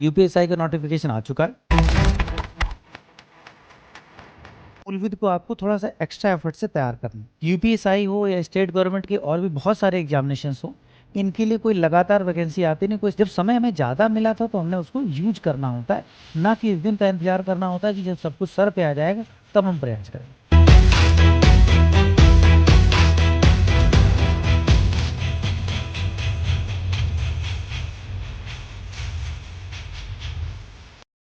UPSI का notification आ चुका है। मूलविद को आपको थोड़ा सा एक्स्ट्रा एफर्ट से तैयार करना है। यूपीएसआई हो या स्टेट गवर्नमेंट के और भी बहुत सारे एग्जामिनेशन हो, इनके लिए कोई लगातार वैकेंसी आती नहीं। कोई जब समय हमें ज़्यादा मिला था तो हमने उसको यूज करना होता है, ना कि इस दिन का इंतजार करना होता है कि जब सब कुछ सर पे आ जाएगा तब हम प्रयास करें।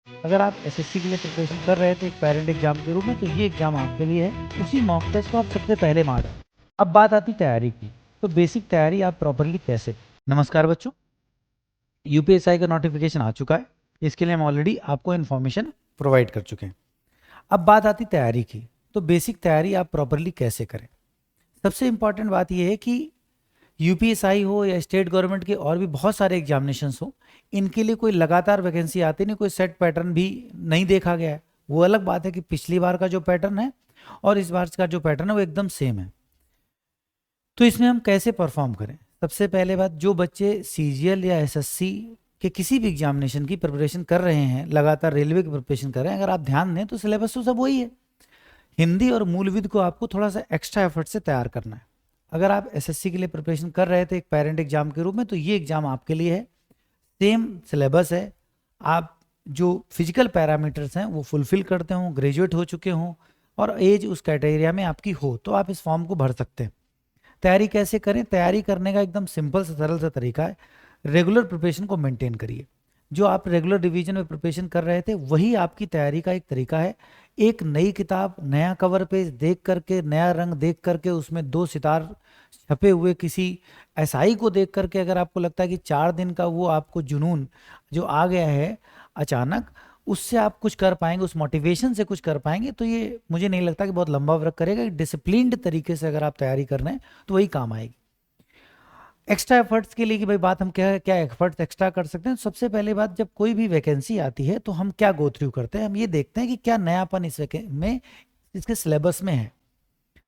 अगर आप एसएससी के लिए प्रिपरेशन कर रहे थे एक पेरेंट एग्जाम के रूप में, तो ये एग्जाम आपके लिए है। उसी मॉक टेस्ट को आप सबसे पहले मार। अब बात आती तैयारी की, तो बेसिक तैयारी आप प्रॉपरली कैसे। नमस्कार बच्चों, यूपीएसआई का नोटिफिकेशन आ चुका है। इसके लिए हम ऑलरेडी आपको इन्फॉर्मेशन प्रोवाइड कर चुके हैं। अब बात आती तैयारी की, तो बेसिक तैयारी आप प्रॉपरली कैसे करें। सबसे इंपॉर्टेंट बात यह है कि यूपीएसआई हो या स्टेट गवर्नमेंट के और भी बहुत सारे एग्जामिनेशंस हो, इनके लिए कोई लगातार वैकेंसी आती नहीं, कोई सेट पैटर्न भी नहीं देखा गया है। वो अलग बात है कि पिछली बार का जो पैटर्न है और इस बार का जो पैटर्न है वो एकदम सेम है। तो इसमें हम कैसे परफॉर्म करें। सबसे पहले बात, जो बच्चे सीजीएल या एसएससी के किसी भी एग्जामिनेशन की प्रिपरेशन कर रहे हैं, लगातार रेलवे की प्रिपरेशन कर रहे हैं, अगर आप ध्यान दें तो सिलेबस तो सब वही है। हिंदी और मूलविद को आपको थोड़ा सा एक्स्ट्रा एफर्ट से तैयार करना है। अगर आप एसएससी के लिए प्रिपरेशन कर रहे थे एक पेरेंट एग्जाम के रूप में, तो ये एग्जाम आपके लिए है। सेम सिलेबस है। आप जो फिजिकल पैरामीटर्स हैं वो फुलफिल करते हो, ग्रेजुएट हो चुके हों और एज उस क्राइटेरिया में आपकी हो, तो आप इस फॉर्म को भर सकते हैं। तैयारी कैसे करें। तैयारी करने का एकदम सिंपल सा सरल सा तरीका है। रेगुलर प्रिपरेशन को मेंटेन करिए। जो आप रेगुलर रिवीजन में प्रिपरेशन कर रहे थे वही आपकी तैयारी का एक तरीका है। एक नई किताब, नया कवर पेज देख करके, नया रंग देख करके, उसमें 2 सितार छपे हुए किसी एसआई को देख करके अगर आपको लगता है कि 4 दिन का वो आपको जुनून जो आ गया है अचानक, उससे आप कुछ कर पाएंगे, उस मोटिवेशन से कुछ कर पाएंगे, तो ये मुझे नहीं लगता कि बहुत लंबा वर्क करेगा। डिसिप्लिन्ड तरीके से अगर आप तैयारी कर रहे हैं तो वही काम आएगी। एक्स्ट्रा एफर्ट्स के लिए कि भाई बात हम क्या क्या एफर्ट्स एक्स्ट्रा कर सकते हैं। सबसे पहले बात, जब कोई भी वैकेंसी आती है तो हम क्या गो थ्रू करते हैं, हम ये देखते हैं कि क्या नयापन इस में इसके सिलेबस में है।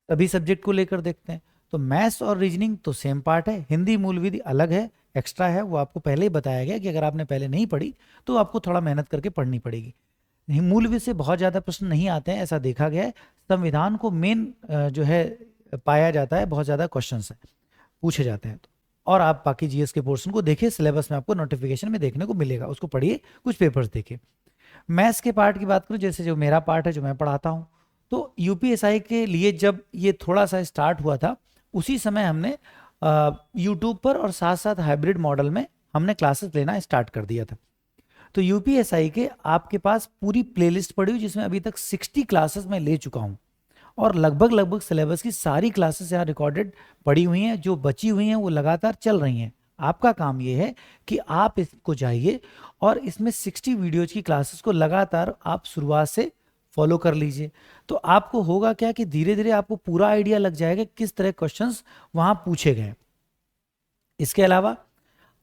सभी सब्जेक्ट को लेकर देखते हैं। तो मैथ्स और रीजनिंग तो सेम पार्ट है, हिंदी मूलविधि अलग है, एक्स्ट्रा है। वो आपको पहले ही बताया गया कि अगर आपने पहले नहीं पढ़ी तो आपको थोड़ा मेहनत करके पढ़नी पड़ेगी। मूलविधि से बहुत ज़्यादा प्रश्न नहीं आते हैं, ऐसा देखा गया है। संविधान को मेन जो है पाया जाता है, बहुत ज़्यादा क्वेश्चन है पूछे जाते हैं। तो और आप बाकी जीएस के पोर्शन को देखिए, सिलेबस में आपको नोटिफिकेशन में देखने को मिलेगा, उसको पढ़िए, कुछ पेपर्स देखिए। मैथ्स के पार्ट की बात करूँ, जैसे जो मेरा पार्ट है जो मैं पढ़ाता हूँ, तो यूपीएसआई के लिए जब ये थोड़ा सा स्टार्ट हुआ था उसी समय हमने यूट्यूब पर और साथ साथ हाइब्रिड मॉडल में हमने क्लासेस लेना स्टार्ट कर दिया था। तो यूपीएसआई के आपके पास पूरी प्लेलिस्ट पड़ी हुई जिसमें अभी तक 60 क्लासेस मैं ले चुका हूँ और लगभग सिलेबस की सारी क्लासेस यहाँ रिकॉर्डेड पड़ी हुई हैं। जो बची हुई हैं वो लगातार चल रही हैं। आपका काम ये है कि आप इसको जाइए और इसमें 60 वीडियोज की क्लासेस को लगातार आप शुरुआत से फॉलो कर लीजिए। तो आपको होगा क्या कि धीरे धीरे आपको पूरा आइडिया लग जाएगा किस तरह क्वेश्चंस वहां पूछे गए। इसके अलावा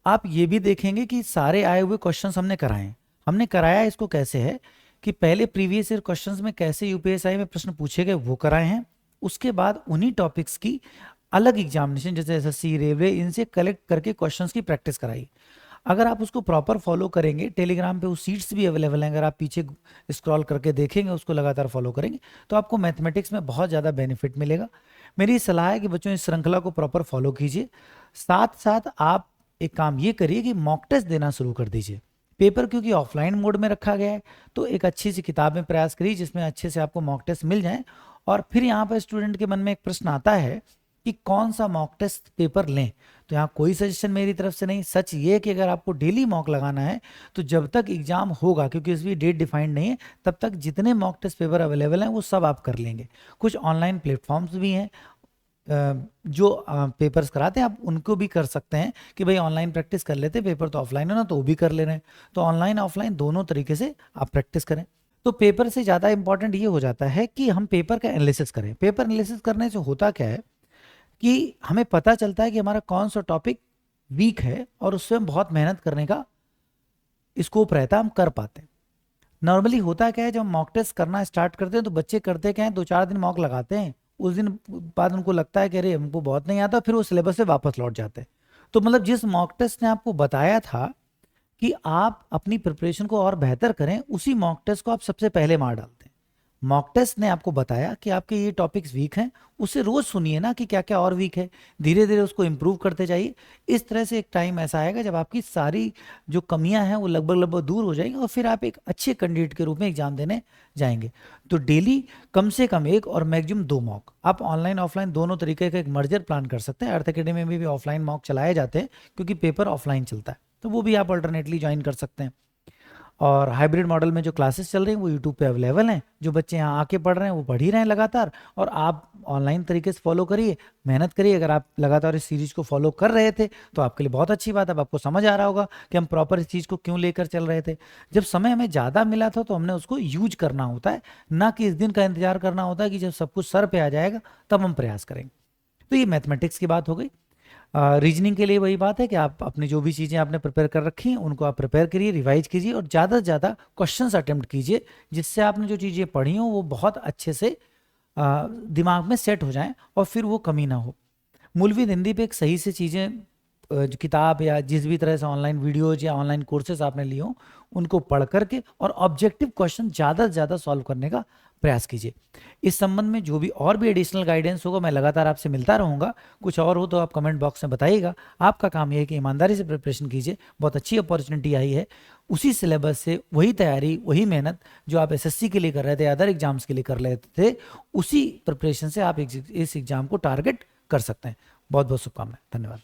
आप ये भी देखेंगे कि सारे आए हुए क्वेश्चंस हमने कराए। हमने कराया इसको कैसे है कि पहले प्रीवियस ईयर क्वेश्चंस में कैसे यूपीएसआई में प्रश्न पूछे गए वो कराए हैं। उसके बाद उन्हीं टॉपिक्स की अलग एग्जामिनेशन जैसे एसएससी, रेलवे, इनसे कलेक्ट करके क्वेश्चंस की प्रैक्टिस कराई। अगर आप उसको प्रॉपर फॉलो करेंगे, टेलीग्राम पे वो सीट्स भी अवेलेबल हैं, अगर आप पीछे स्क्रॉल करके देखेंगे, उसको लगातार फॉलो करेंगे, तो आपको मैथमेटिक्स में बहुत ज़्यादा बेनिफिट मिलेगा। मेरी सलाह है कि बच्चों इस श्रृंखला को प्रॉपर फॉलो कीजिए। साथ साथ आप एक काम ये करिए कि मॉक टेस्ट देना शुरू कर दीजिए। पेपर क्योंकि ऑफलाइन मोड में रखा गया है, तो एक अच्छी सी किताब में प्रयास करिए जिसमें अच्छे से आपको मॉक टेस्ट मिल जाए। और फिर यहाँ पर स्टूडेंट के मन में एक प्रश्न आता है कि कौन सा मॉक टेस्ट पेपर लें, तो यहाँ कोई सजेशन मेरी तरफ से नहीं। सच ये कि अगर आपको डेली मॉक लगाना है तो जब तक एग्जाम होगा, क्योंकि इसकी डेट डिफाइंड नहीं है, तब तक जितने मॉक टेस्ट पेपर अवेलेबल हैं वो सब आप कर लेंगे। कुछ ऑनलाइन प्लेटफॉर्म्स भी हैं जो पेपर्स कराते हैं, आप उनको भी कर सकते हैं कि भाई ऑनलाइन प्रैक्टिस कर लेते हैं, पेपर तो ऑफलाइन हो ना, तो वो भी कर ले रहे हैं। तो ऑनलाइन ऑफलाइन दोनों तरीके से आप प्रैक्टिस करें। तो पेपर से ज़्यादा इंपॉर्टेंट ये हो जाता है कि हम पेपर का एनालिसिस करें। पेपर एनालिसिस करने से होता क्या है कि हमें पता चलता है कि हमारा कौन सा टॉपिक वीक है और उससे हम बहुत मेहनत करने का स्कोप रहता है, हम कर पाते हैं। नॉर्मली होता क्या है, जब हम मॉक टेस्ट करना स्टार्ट करते हैं तो बच्चे करते क्या है, 2-4 दिन मॉक लगाते हैं, उस दिन बाद उनको लगता है कि अरे हमको बहुत नहीं आता, फिर वो सिलेबस से वापस लौट जाते हैं। तो मतलब जिस मॉक टेस्ट ने आपको बताया था कि आप अपनी प्रिपरेशन को और बेहतर करें, उसी मॉक टेस्ट को आप सबसे पहले मार डालते हैं। मॉक टेस्ट ने आपको बताया कि आपके ये टॉपिक्स वीक हैं, उसे रोज सुनिए ना कि क्या क्या और वीक है, धीरे धीरे उसको इम्प्रूव करते जाइए। इस तरह से एक टाइम ऐसा आएगा जब आपकी सारी जो कमियां हैं वो लगभग लगभग दूर हो जाएंगी और फिर आप एक अच्छे कैंडिडेट के रूप में एग्जाम देने जाएंगे। तो डेली कम से कम एक और मैक्सिमम 2 मॉक, आप ऑनलाइन ऑफलाइन दोनों तरीके का एक मर्जर प्लान कर सकते हैं। अर्थ अकेडमी में भी ऑफलाइन मॉक चलाए जाते हैं क्योंकि पेपर ऑफलाइन चलता है, तो वो भी आप अल्टरनेटली ज्वाइन कर सकते हैं। और हाइब्रिड मॉडल में जो क्लासेस चल रही हैं वो यूट्यूब पे अवेलेबल हैं। जो बच्चे यहाँ आके पढ़ रहे हैं वो पढ़ ही रहे हैं लगातार, और आप ऑनलाइन तरीके से फॉलो करिए, मेहनत करिए। अगर आप लगातार इस सीरीज को फॉलो कर रहे थे तो आपके लिए बहुत अच्छी बात है। अब आपको समझ आ रहा होगा कि हम प्रॉपर इस चीज़ को क्यों लेकर चल रहे थे। जब समय हमें ज़्यादा मिला था तो हमने उसको यूज करना होता है, ना कि इस दिन का इंतजार करना होता है कि जब सब कुछ सर पे आ जाएगा तब हम प्रयास करेंगे। तो ये मैथमेटिक्स की बात हो गई। रीजनिंग के लिए वही बात है कि आप अपनी जो भी चीज़ें आपने प्रिपेयर कर रखी हैं उनको आप प्रिपेयर करिए, रिवाइज कीजिए और ज़्यादा से ज़्यादा क्वेश्चंस अटेम्प्ट कीजिए, जिससे आपने जो चीज़ें पढ़ी हों वो बहुत अच्छे से दिमाग में सेट हो जाएं और फिर वो कमी ना हो। मूलविद हिंदी पे एक सही से चीज़ें जो किताब या जिस भी तरह से ऑनलाइन वीडियोज या ऑनलाइन कोर्सेज आपने लिए हों उनको पढ़ करके और ऑब्जेक्टिव क्वेश्चन ज़्यादा से ज़्यादा सॉल्व करने का प्रयास कीजिए। इस संबंध में जो भी और भी एडिशनल गाइडेंस होगा मैं लगातार आपसे मिलता रहूँगा। कुछ और हो तो आप कमेंट बॉक्स में बताइएगा। आपका काम यह है कि ईमानदारी से प्रिपरेशन कीजिए। बहुत अच्छी अपॉर्चुनिटी आई है, उसी सिलेबस से वही तैयारी वही मेहनत जो आप एसएससी के लिए कर रहे थे, अदर एग्जाम्स के लिए कर रहे थे, उसी प्रिपरेशन से आप इस एग्जाम को टारगेट कर सकते हैं। बहुत बहुत शुभकामनाएं। धन्यवाद।